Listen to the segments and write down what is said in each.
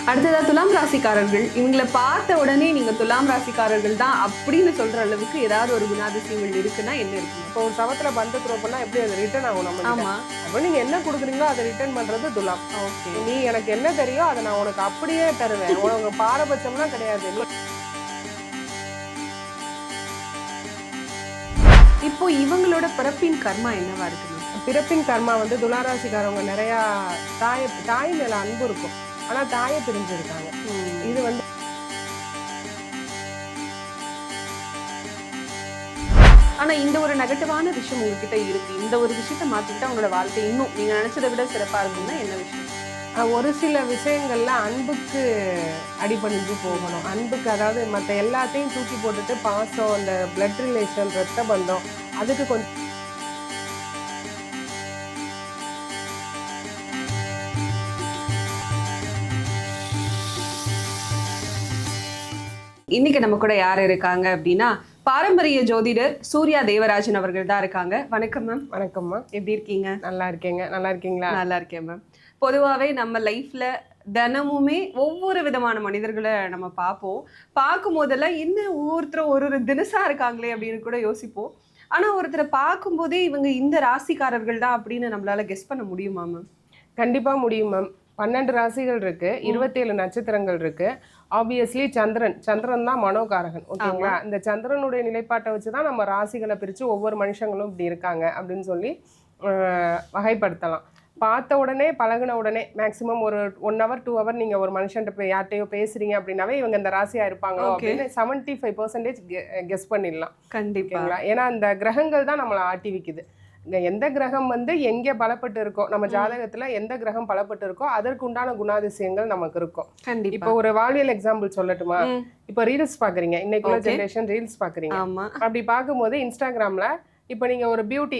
அடுத்ததா துலாம் ராசிக்காரர்கள் இவங்களை பார்த்த உடனே நீங்க துலாம் ராசிக்காரர்கள் தான் அப்படின்னு சொல்ற அளவுக்கு ஏதாவது ஒரு குணாதிசயங்கள் இருக்குன்னா என்ன இருக்கு? இப்போ ஒரு சவத்துல பந்து த்ரோ பண்ணா எப்படி அது ரிட்டர்ன் ஆகும் நம்ம? ஆமா. அப்போ நீங்க என்ன கொடுக்குறீங்களோ அதை ரிட்டர்ன் பண்றது துலாம். ஓகே. நீ எனக்கு என்ன தெரியும் அதை நான் உனக்கு அப்படியே தருவேன். உனக்கு பாரபட்சம்லாம் கிடையாது. இப்போ இவங்களோட பிறப்பின் கர்மா என்னவா இருக்குங்க? பிறப்பின் கர்மா வந்து துளாராசிக்காரவங்க நிறைய தாய் மேல அன்பு இருக்கும், ஆனா தாயை பிரிஞ்சிருக்காங்க. இது வந்து ஆனா இந்த ஒரு நெகட்டிவான விஷயம் உங்ககிட்ட இருக்கு, இந்த ஒரு விஷயத்த மாத்திக்கிட்டா உங்களோட வாழ்க்கை இன்னும் நீங்க நினைச்சதை விட சிறப்பா இருக்கும்னா என்ன விஷயம்? ஒரு சில விஷயங்கள்ல அன்புக்கு அடிபணிஞ்சு போகணும். அன்புக்கு, அதாவது மற்ற எல்லாத்தையும் தூக்கி போட்டுட்டு பாசம், அந்த பிளட் ரிலேஷன், ரத்த பந்தம், அதுக்கு கொஞ்சம் இன்னைக்கு நம்ம கூட யார் இருக்காங்க அப்படின்னா பாரம்பரிய ஜோதிடர் சூர்யா தேவராஜன் அவர்கள் தான் இருக்காங்க. வணக்கம் மேம். வணக்கம்மா. எப்படி இருக்கீங்க? நல்லா இருக்கேங்க. நல்லா இருக்கீங்களா? நல்லா இருக்கேன் மேம். பொதுவாகவே நம்ம லைஃப்ல தினமுமே ஒவ்வொரு விதமான மனிதர்களை நம்ம பார்க்கும் போதெல்லாம் என்ன ஒவ்வொருத்தரும் ஒரு தினசா இருக்காங்களே அப்படின்னு கூட யோசிப்போம். ஆனா ஒருத்தரை பார்க்கும்போதே இவங்க இந்த ராசிக்காரர்கள் தான் அப்படின்னு நம்மளால கெஸ் பண்ண முடியுமா மேம்? கண்டிப்பா முடியும் மேம். 12 ராசிகள் இருக்கு, 27 நட்சத்திரங்கள் இருக்கு. ஆப்வியஸ்லி சந்திரன் தான் மனோகாரகன். ஓகேங்களா? இந்த சந்திரனுடைய நிலைப்பாட்டை வச்சுதான் நம்ம ராசிகளை பிரிச்சு ஒவ்வொரு மனுஷங்களும் இப்படி இருக்காங்க அப்படின்னு சொல்லி வகைப்படுத்தலாம். பார்த்த உடனே, பழகின உடனே, மேக்சிமம் ஒரு 1 hour 2 hour நீங்க ஒரு மனுஷன்ட்ட போய் யார்ட்டையோ பேசுறீங்க அப்படின்னாவே இவங்க இந்த ராசியா இருப்பாங்களோ அப்படின்னு 75% கெஸ் பண்ணிடலாம். கண்டிப்பா. ஏன்னா அந்த கிரகங்கள் தான் நம்மளை ஆட்டி வைக்குது. எந்த கிரகம் வந்து எங்கே பலப்பட்டு இருக்கோ, நம்ம ஜாதகத்துல எந்த கிரகம் பலப்பட்டு இருக்கோ அதற்கு உண்டான குணாதிசயங்கள் நமக்கு இருக்கும். கண்டிப்பா. இப்போ ஒரு வாழ்வியல் எக்ஸாம்பிள் சொல்லட்டுமா? இப்போ ரீல்ஸ் பாக்குறீங்க, இன்னைக்குள்ள ஜெனரேஷன் ரீல்ஸ் பாக்குறீங்க. அப்படி பார்க்கும்போது இன்ஸ்டாகிராம்ல இப்போ நீங்க ஒரு பியூட்டி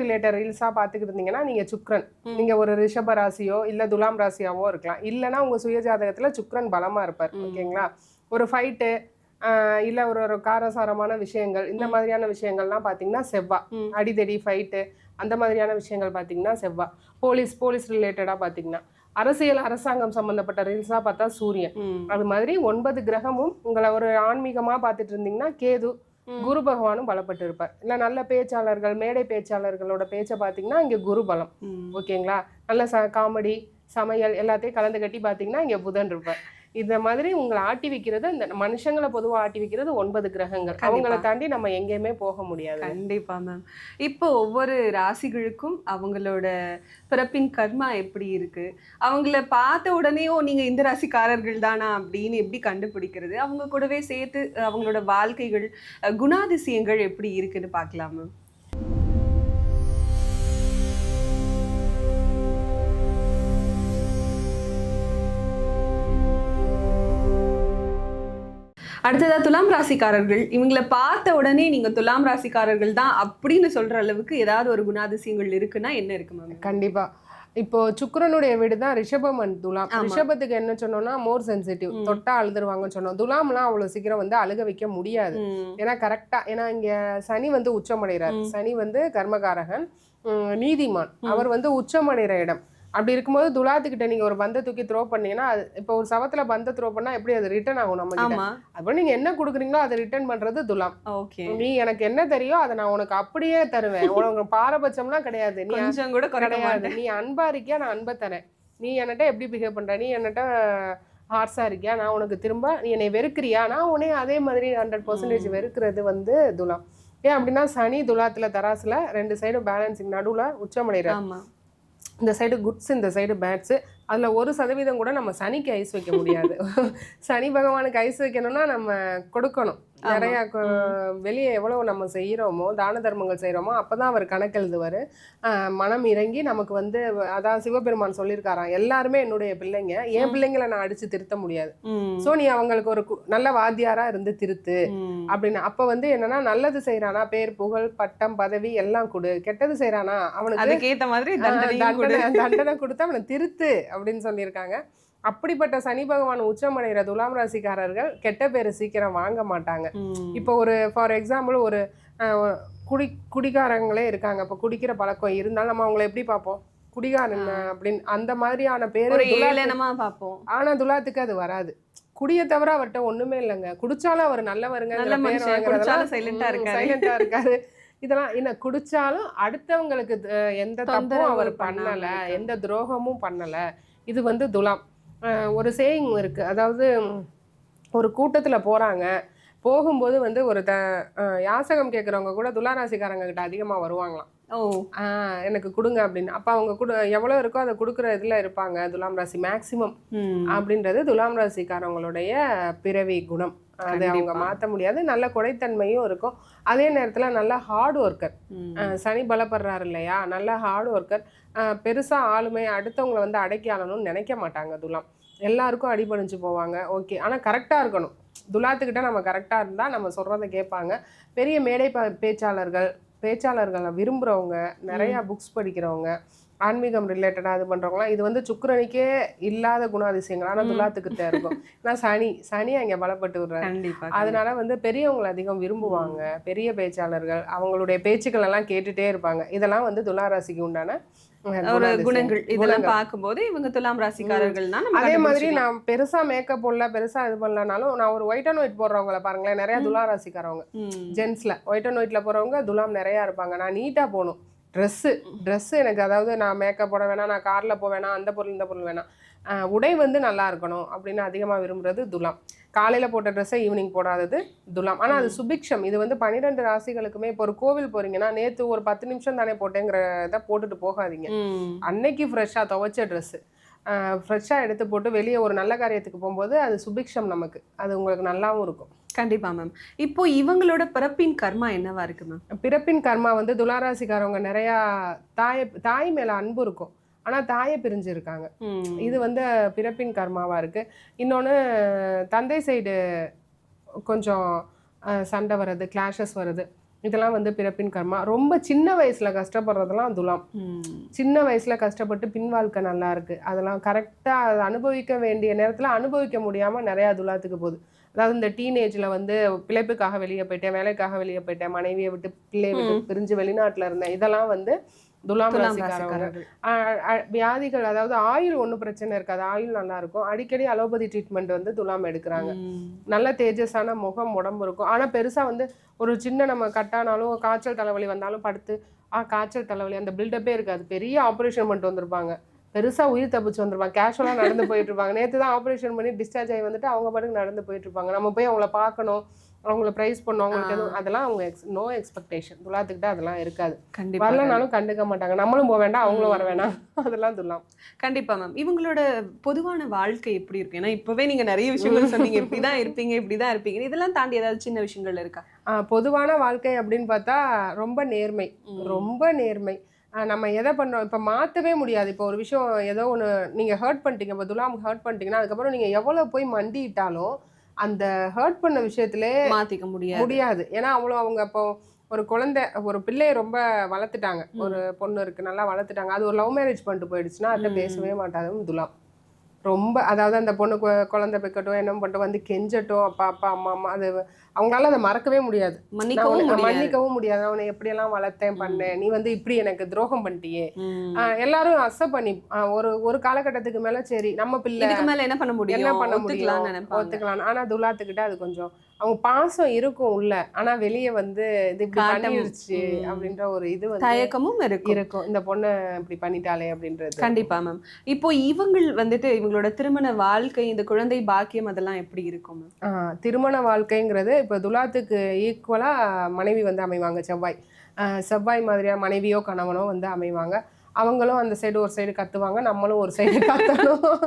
ரிலேட்டட் ரீல்ஸா பாத்துக்கிட்டு இருந்தீங்கன்னா நீங்க சுக்ரன், நீங்க ஒரு ரிஷப ராசியோ இல்ல துலாம் ராசியாவோ இருக்கலாம். இல்லைன்னா உங்க சுய ஜாதகத்துல சுக்ரன் பலமா இருப்பார். ஓகேங்களா? ஒரு ஃபைட்டு இல்ல ஒரு காரசாரமான விஷயங்கள், இந்த மாதிரியான விஷயங்கள்லாம் பாத்தீங்கன்னா செவ்வா. அடிதடி, ஃபைட்டு, அந்த மாதிரியான விஷயங்கள் பாத்தீங்கன்னா செவ்வா. போலீஸ் ரிலேட்டடா பாத்தீங்கன்னா, அரசாங்கம் சம்பந்தப்பட்ட ரீல்ஸா பார்த்தா சூரியன். அது மாதிரி 9 கிரகமும் உங்களை ஒரு ஆன்மீகமா பார்த்துட்டு இருந்தீங்கன்னா கேது, குரு பகவானும் பலப்பட்டு இருப்பார். இல்ல நல்ல பேச்சாளர்கள், மேடை பேச்சாளர்களோட பேச்சை பாத்தீங்கன்னா இங்க குரு பலம். ஓகேங்களா? நல்ல காமெடி, சமையல் எல்லாத்தையும் கலந்து கட்டி பாத்தீங்கன்னா இங்க புதன் இருப்பார். இந்த மாதிரி உங்களை ஆட்டி வைக்கிறது, இந்த மனுஷங்களை பொதுவாக ஆட்டி வைக்கிறது 9 கிரகங்கள். அவங்களை தாண்டி நம்ம எங்கேயுமே போக முடியாது. கண்டிப்பா மேம். இப்போ ஒவ்வொரு ராசிகளுக்கும் அவங்களோட பிறப்பின் கர்மா எப்படி இருக்கு, அவங்கள பார்த்த உடனே நீங்க இந்த ராசிக்காரர்கள் தானா அப்படின்னு எப்படி கண்டுபிடிக்கிறது, அவங்க கூடவே சேர்த்து அவங்களோட வாழ்க்கைகள், குணாதிசயங்கள் எப்படி இருக்குன்னு பார்க்கலாம் மேம். அடுத்ததா துலாம் ராசிக்காரர்கள் இவங்களை பார்த்த உடனே நீங்க துலாம் ராசிக்காரர்கள் தான் அப்படின்னு சொல்ற அளவுக்கு ஏதாவது ஒரு குணாதிசயங்கள் இருக்குன்னா என்ன இருக்கு மேம்? கண்டிப்பா. இப்போ சுக்கிரனுடைய வீடு தான் ரிஷபம் அண்ட் துலாம். ரிஷபத்துக்கு என்ன சொன்னோம்னா மோர் சென்சிட்டிவ், தொட்டா அழுதுருவாங்கன்னு சொன்னோம். துலாம்லாம் அவ்வளவு சீக்கிரம் வந்து அழுக வைக்க முடியாது. ஏன்னா கரெக்டா, ஏன்னா இங்க சனி வந்து உச்சமடைகிறார். சனி வந்து கர்மகாரகன், நீதிமான். அவர் வந்து உச்சமடைகிற இடம். அப்படி இருக்கும்போது துலாத்துக்கிட்ட நீங்க ஒரு பந்தை தூக்கி த்ரோ பண்ணீங்கன்னா, இப்போ ஒரு சவத்துல பந்தை த்ரோ பண்ணா எப்படி அது ரிட்டர்ன் ஆகும் நம்ம கிட்ட? அப்போ நீங்க என்ன கொடுக்குறீங்களோ அதை ரிட்டர்ன் பண்றது துலாம். நீ எனக்கு என்ன தெரியும் அதை நான் உனக்கு அப்படியே தருவேன். உனக்கு பாரபட்சம்லாம் கிடையாது. நீ கொஞ்சம் கூட கிடையாது. நீ அன்பா இருக்கியா, நான் அன்பை தரேன். நீ என்கிட்ட எப்படி பிஹேவ் பண்ற, நீ என்கிட்ட ஹார்ஸா இருக்கியா, நான் உனக்கு திரும்ப, நீ என்னை வெறுக்கிறியா, நான் உடனே அதே மாதிரி 100% வெறுக்கிறது வந்து துலாம். ஏன் அப்படின்னா சனி துலாத்துல தராசுல 2 சைடும் பேலன்சிங், நடுவுல உச்சமடைகிறார். இந்த சைடு குட்ஸ், இந்த சைடு பேட்ஸு. அதில் 1% கூட நம்ம சனிக்கு ஐஸ் வைக்க முடியாது. சனி பகவானுக்கு ஐஸ் வைக்கணும்னா நம்ம கொடுக்கணும் நிறையா. வெளியே எவ்வளோ நம்ம செய்கிறோமோ, தான தர்மங்கள் செய்கிறோமோ அப்போ தான் அவர் கணக்கு எழுதுவார். மனம் இறங்கி நமக்கு வந்து, அதான் சிவபெருமான் சொல்லியிருக்காராம், எல்லாருமே என்னுடைய பிள்ளைங்க, என் பிள்ளைங்களை நான் அடித்து திருத்த முடியாது. ஸோ நீ அவங்களுக்கு ஒரு நல்ல வாத்தியாராக இருந்து திருத்து அப்படின்னு. அப்போ வந்து என்னன்னா, நல்லது செய்கிறானா பேர் புகழ் பட்டம் பதவி எல்லாம் கொடு, கெட்டது செய்கிறானா அவனுக்கு ஏற்ற மாதிரி தண்டனை கொடுத்து அவனை திருத்து அப்படின்னு சொல்லியிருக்காங்க. அப்படிப்பட்ட சனி பகவான் உச்சமடைகிற துலாம் ராசிக்காரர்கள் கெட்ட பேரு சீக்கிரம் வாங்க மாட்டாங்க. இப்போ ஒரு ஃபார் எக்ஸாம்பிள் ஒரு குடிக்காரங்களே இருக்காங்க. இப்போ குடிக்கிற பழக்கம் இருந்தாலும் நம்ம அவங்கள எப்படி பார்ப்போம்? குடிகாரன் அப்படின்னு அந்த மாதிரியான பேரு ஒரு ஏளனமா பார்ப்போம். ஆனா துலாத்துக்கு அது வராது. குடியை தவிர அவர்கிட்ட ஒண்ணுமே இல்லைங்க. குடிச்சாலும் அவர் நல்லவருங்க, நல்ல மனுஷன், குடிச்சாலும் சைலண்டா இருக்காரு. சைலண்டா இருக்காரு. இதெல்லாம் என்ன குடிச்சாலும் அடுத்தவங்களுக்கு எந்த தப்பும் அவர் பண்ணல, எந்த துரோகமும் பண்ணல. இது வந்து துலாம். ஒரு சேயிங் இருக்கு, அதாவது ஒரு கூட்டத்துல போறாங்க, போகும்போது வந்து ஒரு யாசகம் கேட்குறவங்க கூட துளாராசிக்காரங்க கிட்ட அதிகமா வருவாங்களாம். எனக்கு கொடுங்க அப்படின்னு. அப்ப அவங்க எவ்வளவு இருக்கோ அதை கொடுக்குற இதுல இருப்பாங்க துலாம் ராசி மேக்சிமம் அப்படின்றது துலாம் ராசிக்காரவங்களுடைய பிறவி குணம். அது அவங்க மாற்ற முடியாது. நல்ல கொடைத்தன்மையும் இருக்கும். அதே நேரத்துல நல்ல ஹார்ட் ஒர்க்கர். சனி பலப்படுறாரு இல்லையா, நல்ல ஹார்ட் ஒர்க்கர். பெருசா ஆளுமை அடுத்தவங்களை வந்து அடக்கி ஆளணும்னு நினைக்க மாட்டாங்க துலாம். எல்லாருக்கும் அடிபணிஞ்சு போவாங்க. ஓகே, ஆனா கரெக்டா இருக்கணும். துலாத்துக்கிட்ட நம்ம கரெக்டா இருந்தா நம்ம சொல்றதை கேட்பாங்க. பெரிய மேடை பேச்சாளர்களை விரும்புறவங்க, நிறைய புக்ஸ் படிக்கிறவங்க, ஆன்மீகம் ரிலேட்டடா இது பண்றவங்களாம், இது வந்து சுக்கிரனுக்கே இல்லாத குணாதிசயங்கள் ஆனா துலாத்துக்கிட்ட இருக்கும். நான் சனி அங்க பலப்பட்டு விடுறாரு. அதனால வந்து பெரியவங்களை அதிகம் விரும்புவாங்க. பெரிய பேச்சாளர்கள் அவங்களுடைய பேச்சுக்கள் எல்லாம் கேட்டுட்டே இருப்பாங்க. இதெல்லாம் வந்து துளாராசிக்கு உண்டான ஒரு குணங்கள். இதெல்லாம் பார்க்கும்போது இவங்க துலாம் ராசிக்காரர்கள். அதே மாதிரி நான் பெருசா மேக்கப் போடல, பெருசா இது பண்ணலனாலும் நான் ஒரு ஒயிட் அண்ட் ஒயிட் போடுறவங்களை பாருங்களேன், நிறைய துலாம் ராசிக்காரவங்க. ஜென்ஸ்ல ஒயிட் அண்ட் ஒயிட்ல போறவங்க துலாம் நிறைய இருப்பாங்க. நான் நீட்டா போகணும். ட்ரெஸ் எனக்கு, அதாவது நான் மேக்கப் போட வேணாம், நான் கார்ல போக வேணாம், அந்த பொருள் இந்த பொருள் வேணாம், உடை வந்து நல்லா இருக்கணும் அப்படின்னு அதிகமா விரும்புறது துலாம். காலையில போட்ட ட்ரெஸ்ஸை ஈவினிங் போடாதது துலாம். ஆனா அது சுபிக்ஷம். இது வந்து 12 ராசிகளுக்குமே. இப்போ ஒரு கோவில் போறீங்கன்னா நேத்து ஒரு 10 நிமிஷம் தானே போட்டேங்கிறத போட்டுட்டு போகாதீங்க. அன்னைக்கு ஃப்ரெஷ்ஷா துவைச்ச ட்ரெஸ் ஃப்ரெஷ்ஷா எடுத்து போட்டு வெளியே ஒரு நல்ல காரியத்துக்கு போகும்போது அது சுபிக்ஷம் நமக்கு. அது உங்களுக்கு நல்லாவும் இருக்கும். கண்டிப்பா மேம். இப்போ இவங்களோட பிறப்பின் கர்மா என்னவா இருக்கு மேம்? பிறப்பின் கர்மா வந்து துளாராசிக்காரவங்க நிறைய தாய் மேல அன்பு இருக்கும், ஆனா தாயை பிரிஞ்சு இருக்காங்க. இது வந்து பிறப்பின் கர்மாவா இருக்கு. இன்னொன்னு தந்தை சைடு கொஞ்சம் சண்டை வருது, கிளாஷஸ் வருது. இதெல்லாம் வந்து பிறப்பின் கர்மா. ரொம்ப சின்ன வயசுல கஷ்டப்படுறதெல்லாம் துலாம். சின்ன வயசுல கஷ்டப்பட்டு பின் வாழ்க்கை நல்லா இருக்கு, அதெல்லாம் கரெக்டா அனுபவிக்க வேண்டிய நேரத்துல அனுபவிக்க முடியாம நிறைய துலாத்துக்கு போகுது. அதாவது இந்த டீனேஜ்ல வந்து பிழைப்புக்காக வெளியே போயிட்டேன், வேலைக்காக வெளியே போயிட்டேன், மனைவியை விட்டு பிள்ளையை விட்டு பிரிஞ்சு வெளிநாட்டுல இருந்தேன். இதெல்லாம் வந்து துலாம் ராசிக்காரங்க. வியாதிகள், அதாவது ஆயுள் ஒன்றும் பிரச்சனை இருக்காது, ஆயுள் நல்லா இருக்கும். அடிக்கடி அலோபதி ட்ரீட்மெண்ட் வந்து துலாம் எடுக்கிறாங்க. நல்ல தேஜஸான முகம், உடம்பு இருக்கும். ஆனா பெருசா வந்து ஒரு சின்ன நம்ம கட்டானாலும் காய்ச்சல் தலைவலி வந்தாலும் படுத்து காய்ச்சல் தலைவலி அந்த பில்டப்பே இருக்காது. பெரிய ஆப்ரேஷன் பண்ணிட்டு வந்திருப்பாங்க, பெருசா உயிர் தப்பிச்சு வந்துருப்பாங்க, கேஷுவலா நடந்து போயிட்டு இருப்பாங்க. நேற்று தான் ஆப்ரேஷன் பண்ணி டிஸ்சார்ஜ் ஆகி வந்துட்டு அவங்க பாட்டுக்கு நடந்து போயிட்டு இருப்பாங்க. நம்ம போய் அவங்கள பார்க்கணும், அவங்கள பிரைஸ் பண்ணணும், அவங்களுக்கு எதுவும் அதெல்லாம் அவங்க நோ எக்ஸ்பெக்டேஷன். துலாத்துக்கிட்ட அதெல்லாம் இருக்காது. வரலனாலும் கண்டுக்க மாட்டாங்க, நம்மளும் போக வேண்டாம் அவங்களும் வர வேண்டாம், அதெல்லாம் துலாம். கண்டிப்பா மேம். இவங்களோட பொதுவான வாழ்க்கை எப்படி இருக்கு? ஏன்னா இப்பவே நீங்க நிறைய விஷயங்கள் சொன்னீங்க, இப்படிதான் இருப்பீங்க இப்படிதான் இருப்பீங்க, இதெல்லாம் தாண்டி ஏதாவது சின்ன விஷயங்கள் இருக்கா? பொதுவான வாழ்க்கை அப்படின்னு பார்த்தா ரொம்ப நேர்மை, ரொம்ப நேர்மை. நம்ம எதை பண்ணுறோம் இப்போ மாற்றவே முடியாது. இப்போ ஒரு விஷயம் ஏதோ ஒன்று நீங்கள் ஹர்ட் பண்ணிட்டீங்க, இப்போ துலாம் ஹர்ட் பண்ணிட்டீங்கன்னா அதுக்கப்புறம் நீங்கள் எவ்வளோ போய் மண்டிட்டாலும் அந்த ஹர்ட் பண்ண விஷயத்திலே மாற்றிக்க முடியாது. ஏன்னா அவ்வளோ அவங்க இப்போ ஒரு பிள்ளையை ரொம்ப வளர்த்துட்டாங்க, ஒரு பொண்ணு இருக்கு நல்லா வளர்த்துட்டாங்க, அது ஒரு லவ் மேரேஜ் பண்ணிட்டு போயிடுச்சுன்னா அதை பேசவே மாட்டாங்க துலாம். ரொம்ப, அதாவது அந்த பொண்ணு குழந்தை பெக்கட்டும் என்ன பண்ணிட்டு வந்து கெஞ்சட்டும், அப்பா அப்பா அம்மா அம்மா, அது அவங்களால அதை மறக்கவே முடியாது, மன்னிக்கவும் முடியாது. அவனை எப்படியெல்லாம் வளர்த்தேன் பண்ணேன், நீ வந்து இப்படி எனக்கு துரோகம் பண்ணிட்டியே. எல்லாரும் அக்செப்ட் பண்ணி ஒரு காலகட்டத்துக்கு மேல சரி நம்ம பிள்ளை என்ன பண்ண முடியும் ஒத்துக்கலாம். ஆனா துலாத்துக்கிட்ட அது கொஞ்சம் அவங்க பாசம் இருக்கும் உள்ள, ஆனா வெளியே வந்து இது இப்படி பண்ணிருச்சு அப்படின்ற ஒரு இது வந்து தயக்கமும் இருக்கும், இந்த பொண்ணு இப்படி பண்ணிட்டாலே அப்படின்றது. கண்டிப்பா மேம். இப்போ இவங்கள் வந்துட்டு இவங்களோட திருமண வாழ்க்கை, இந்த குழந்தை பாக்கியம் அதெல்லாம் எப்படி இருக்கும் மேம்? திருமண வாழ்க்கைங்கிறது இப்போ துலாத்துக்கு ஈக்குவலா மனைவி வந்து அமைவாங்க. செவ்வாய் மாதிரியா மனைவியோ கணவனோ வந்து அமைவாங்க. அவங்களும் அந்த சைடு ஒரு சைடு கத்துவாங்க, நம்மளும் ஒரு சைடு கத்தணும்.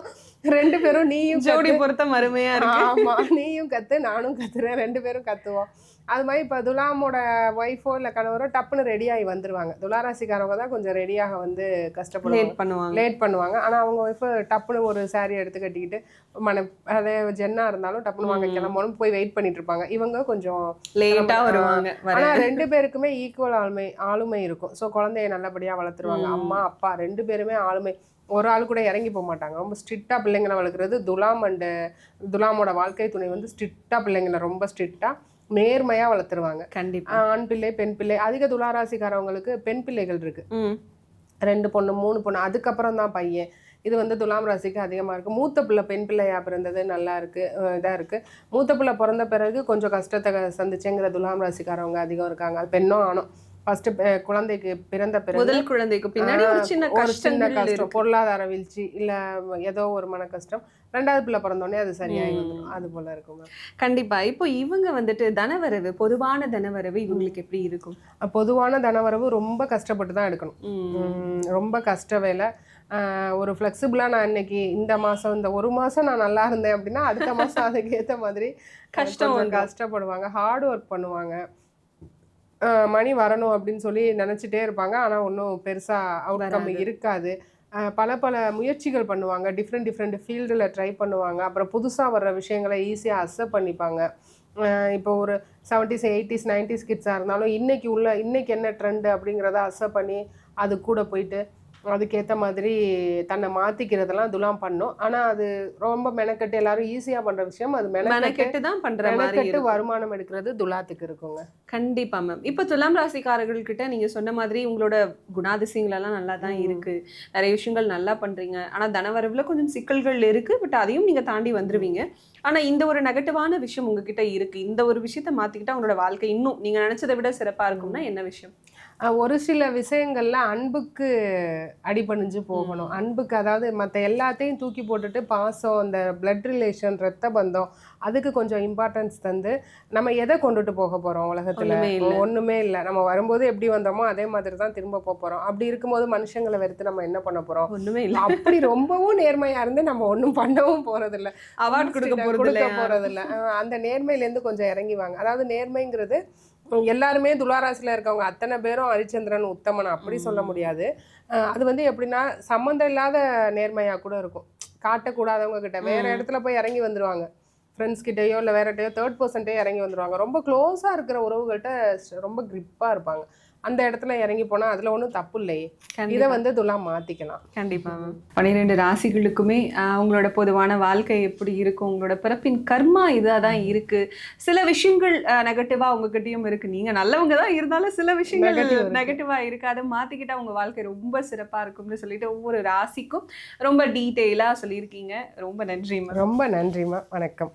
ரெண்டு பேரும் நீயும் ஜோடி பொருத்தம் அருமையா இருக்கு. ஆமா, நீயும் கத்து நானும் கத்துறேன், ரெண்டு பேரும் கத்துவோம். அது மாதிரி இப்போ துலாமோட ஒய்ஃபோ இல்லை கணவரோ டப்புன்னு ரெடியாகி வந்துருவாங்க. துளாராசிக்காரவங்க தான் கொஞ்சம் ரெடியாக வந்து கஷ்டப்படுவாங்க, லேட் பண்ணுவாங்க. ஆனால் அவங்க ஒய்ஃபு டப்புன்னு ஒரு சாரீ எடுத்து கட்டிக்கிட்டு அதே ஜென்னா இருந்தாலும் டப்புன்னு வாங்க கிளம்பணும் போய் வெயிட் பண்ணிட்டு இருப்பாங்க. இவங்க கொஞ்சம் லேட்டாக வருவாங்க. ஆனால் ரெண்டு பேருக்குமே ஈக்குவல் ஆளுமை இருக்கும். ஸோ குழந்தைய நல்லபடியாக வளர்த்துருவாங்க. அம்மா அப்பா ரெண்டு பேருமே ஆளுமை. ஒரு ஆள் கூட இறங்கி போக மாட்டாங்க. ரொம்ப ஸ்ட்ரிக்டா பிள்ளைங்களை வளர்க்குறது துலாம். துலாமோட வாழ்க்கை துணை வந்து ஸ்ட்ரிக்டா பிள்ளைங்களை ரொம்ப ஸ்ட்ரிக்டா நேர்மையா வளர்த்துருவாங்க. கண்டிப்பா. ஆண் பிள்ளை பெண் பிள்ளை அதிக துளாராசிக்காரவங்களுக்கு பெண் பிள்ளைகள் இருக்கு. 2 பொண்ணு 3 பொண்ணு, அதுக்கப்புறம் தான் பையன். இது வந்து துலாம் ராசிக்கு அதிகமாக இருக்குது. மூத்த பிள்ளை பெண் பிள்ளையா பிறந்தது நல்லா இருக்குது, இதாக இருக்குது. மூத்த பிள்ளை பிறந்த பிறகு கொஞ்சம் கஷ்டத்தை சந்திச்சேங்கிற துலாம் ராசிக்காரவங்க அதிகம் இருக்காங்க. அது பெண்ணோ ஆணும். ஃபஸ்ட்டு குழந்தைக்கு பிறந்த பிறகு முதல் குழந்தைக்கு பின்னாடி ஒரு சின்ன கஷ்டம், பொருளாதார வீழ்ச்சி, இல்லை ஏதோ ஒரு மன கஷ்டம். 2வது பிள்ளை பிறந்தோடனே அது சரியாகி வந்துடும். அது போல இருக்கும். கண்டிப்பா. இப்போ இவங்க வந்துட்டு தனவரவு, பொதுவான தனவரவு இவங்களுக்கு எப்படி இருக்கும்? பொதுவான தனவரவு ரொம்ப கஷ்டப்பட்டு தான் எடுக்கணும். ரொம்ப கஷ்ட வேலை. ஒரு ஃப்ளெக்சிபிளாக நான் இன்னைக்கு இந்த மாதம் இந்த ஒரு மாதம் நான் நல்லா இருந்தேன் அப்படின்னா அடுத்த மாதம் அதுக்கு ஏற்ற மாதிரி கஷ்டப்படுவாங்க. ஹார்ட் ஒர்க் பண்ணுவாங்க. மணி வரணும் அப்படின்னு சொல்லி நினச்சிட்டே இருப்பாங்க. ஆனால் ஒன்றும் பெருசாக அவுட்கம் இருக்காது. பல முயற்சிகள் பண்ணுவாங்க. டிஃப்ரெண்ட் ஃபீல்டில் ட்ரை பண்ணுவாங்க. அப்புறம் புதுசாக வர்ற விஷயங்களை ஈஸியாக அக்செப்ட் பண்ணிப்பாங்க. இப்போ ஒரு 70s 80s 90s கிட்ஸாக இருந்தாலும் இன்னைக்கு என்ன ட்ரெண்டு அப்படிங்கிறத அக்செப்ட் பண்ணி அது கூட போயிட்டு அதுக்கேற்ற மாதிரி தன்னை மாற்றிக்கிறதெல்லாம் துலாம் பண்ணும். ஆனால் அது ரொம்ப மெனக்கெட்டு எல்லாரும் ஈஸியாக பண்ணுற விஷயம். அது மெனக்கெட்டு தான் பண்ணுற மாதிரி வருமானம் எடுக்கிறது துலாத்துக்கு இருக்குங்க. கண்டிப்பா மேம். இப்போ துலாம் ராசிக்காரர்கள்கிட்ட நீங்க சொன்ன மாதிரி உங்களோட குணாதிசயங்களெல்லாம் நல்லா தான் இருக்கு, நிறைய விஷயங்கள் நல்லா பண்றீங்க. ஆனா தனவரவுல கொஞ்சம் சிக்கல்கள் இருக்கு, பட் அதையும் நீங்க தாண்டி வந்துருவீங்க. ஆனா இந்த ஒரு நெகட்டிவான விஷயம் உங்ககிட்ட இருக்கு, இந்த ஒரு விஷயத்த மாத்திக்கிட்டா உங்களோட வாழ்க்கை இன்னும் நீங்க நினைச்சதை விட சிறப்பா இருக்கும்னா என்ன விஷயம்? ஒரு சில விஷயங்கள்ல அன்புக்கு அடிபணிஞ்சு போகணும். அன்புக்கு, அதாவது மற்ற எல்லாத்தையும் தூக்கி போட்டுட்டு பாசம், அந்த பிளட் ரிலேஷன், ரத்த பந்தம், அதுக்கு கொஞ்சம் இம்பார்ட்டன்ஸ் தந்து நம்ம எதை கொண்டுட்டு போக போறோம் உலகத்துல? ஒண்ணுமே இல்லை. நம்ம வரும்போது எப்படி வந்தோமோ அதே மாதிரி தான் திரும்ப போறோம். அப்படி இருக்கும்போது மனுஷங்களை வெறுத்து நம்ம என்ன பண்ண போறோம்? ஒண்ணுமே இல்லை. அப்படி ரொம்பவும் நேர்மையா இருந்து நம்ம ஒன்றும் பண்ணவும் போறதில்லை, அவார்ட் கொடுக்க போறதில்லை. அந்த நேர்மையிலேருந்து கொஞ்சம் இறங்கி வாங்க. அதாவது நேர்மைங்கிறது எல்லாருமே துளாராசியில் இருக்கவங்க அத்தனை பேரும் ஹரிச்சந்திரன் உத்தமன் அப்படி சொல்ல முடியாது. அது வந்து எப்படின்னா சம்மந்தம் இல்லாத நேர்மையாக கூட இருக்கும். காட்டக்கூடாதவங்க கிட்ட வேற இடத்துல போய் இறங்கி வந்துடுவாங்க. ஃப்ரெண்ட்ஸ் கிட்டேயோ இல்லை வேறட்டையோ தேர்ட் பர்சன்ட்டே இறங்கி வந்துடுவாங்க. ரொம்ப க்ளோஸாக இருக்கிற உறவுகள்கிட்ட ரொம்ப கிரிப்பாக இருப்பாங்க. அந்த இடத்துல இறங்கி போனால் அதில் ஒன்றும் தப்பு இல்லையே. இதை வந்து துலாம் மாற்றிக்கலாம். கண்டிப்பாக மேம். 12 ராசிகளுக்குமே அவங்களோட பொதுவான வாழ்க்கை எப்படி இருக்கும், உங்களோட பிறப்பின் கர்மா இதாக தான் இருக்குது. சில விஷயங்கள் நெகட்டிவாக உங்ககிட்டயும் இருக்குது. நீங்கள் நல்லவங்க தான் இருந்தாலும் சில விஷயங்கள் நெகட்டிவாக இருக்குது. அதை மாற்றிக்கிட்டால் உங்கள் வாழ்க்கை ரொம்ப சிறப்பாக இருக்கும்னு சொல்லிட்டு ஒவ்வொரு ராசிக்கும் ரொம்ப டீட்டெயிலாக சொல்லியிருக்கீங்க. ரொம்ப நன்றிம்மா. ரொம்ப நன்றிம்மா. வணக்கம்.